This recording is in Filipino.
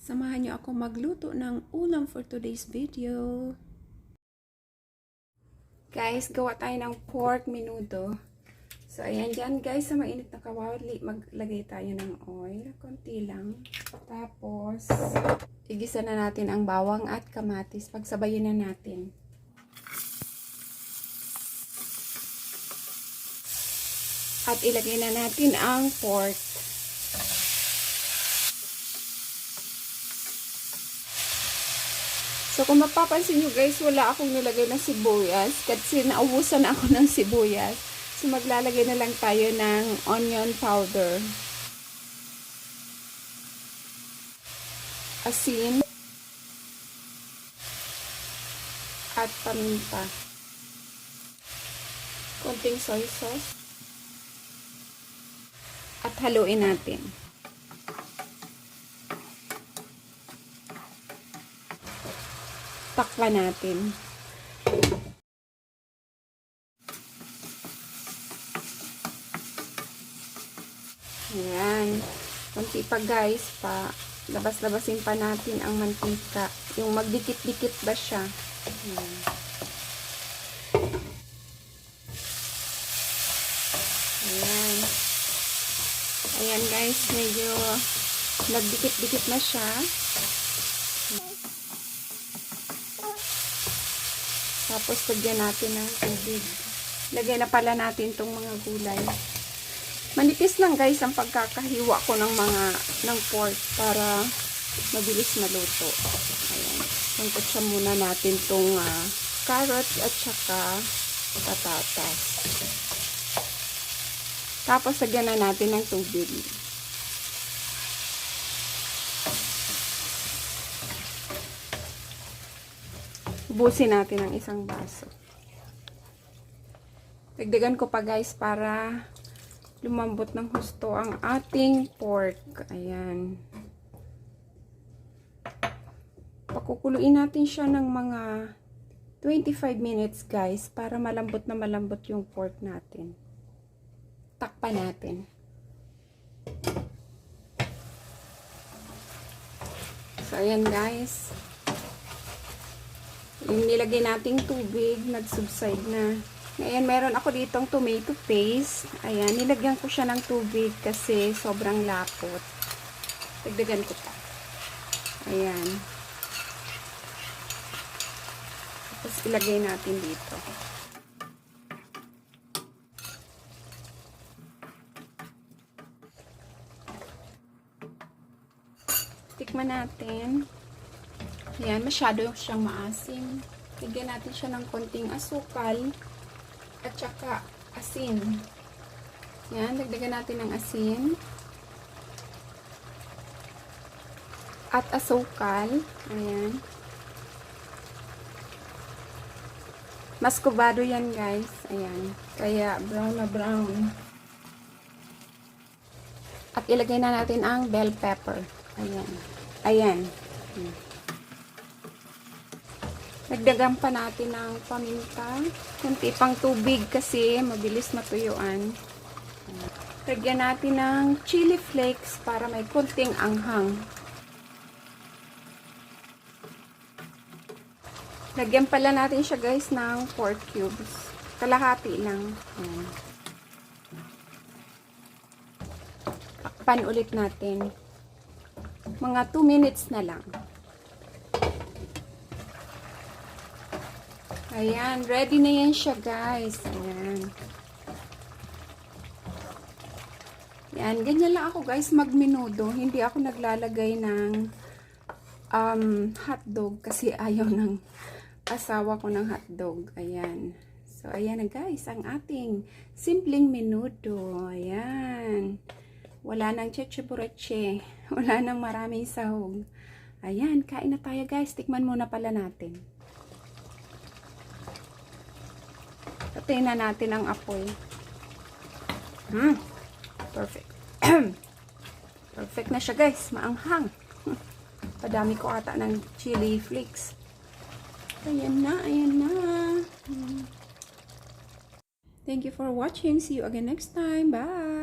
Samahan niyo ako magluto ng ulam for today's video. Guys, gawa tayo ng pork menudo. So, ayan dyan guys, sa mainit na kawali, maglagay tayo ng oil. Konti lang. Tapos, igisa na natin ang bawang at kamatis. Pagsabayin na natin. At ilagay na natin ang pork. So, kung mapapansin nyo guys, wala akong nilagay ng sibuyas kasi naubusan ako ng sibuyas. So, maglalagay na lang tayo ng onion powder, asin, at paminta. Konting soy sauce. At haluin natin. Takpan natin. Ayan. Konti pa guys, labas-labasin pa natin ang mantika. Yung magdikit-dikit ba siya. Ayan. Ayan. Ayan guys, medyo nagdikit-dikit na siya. Tapos, lagyan natin ng tubig. Lagay na pala natin itong mga gulay. Manipis lang guys ang pagkakahiwa ko ng pork para mabilis maluto. Ayan. Sangkot siya muna natin itong carrots at saka patatas. Tapos, lagyan na natin ng tubig. Ubusin natin ang isang baso. Dagdagan ko pa guys para lumambot ng husto ang ating pork. Ayan. Pakukuluin natin siya ng mga 25 minutes guys para malambot na malambot yung pork natin. Takpan natin. So ayan guys. Yung nilagay nating tubig, nag-subside na. Ngayon, meron ako ditong tomato paste. Ayan, nilagyan ko siya ng tubig kasi sobrang lapot. Dagdagan ko pa. Ayan. Tapos, ilagay natin dito. Tikman natin. Ayan, masyado siyang maasim. Bigyan natin siya ng konting asukal at saka asin. Ayan, dagdagan natin ng asin at asukal. Ayan. Maskobado yan guys. Ayan. Kaya brown na brown. At ilagay na natin ang bell pepper. Ayan. Ayan. Nagdagan pa natin ng paminta. Kunti pang tubig kasi mabilis matuyuan. Lagyan natin ng chili flakes para may kunting anghang. Lagyan pala natin siya guys ng pork cubes. Kalahati lang. Ayan. Takpan ulit natin. Mga 2 minutes na lang. Ayan, ready na yan siya guys. Ayan. Ayan, ganyan lang ako guys magmenudo. Hindi ako naglalagay ng hotdog kasi ayaw ng asawa ko ng hotdog. Ayan. So, ayan na guys, ang ating simpleng menudo. Ayan. Wala nang cheche-bureche. Wala nang maraming sahog. Ayan, kain na tayo guys. Tikman muna pala natin. Patayin na natin ang apoy. Perfect. Perfect na siya guys. Maanghang. Padami ko ata ng chili flakes. Ayan na, ayan na. Thank you for watching. See you again next time. Bye!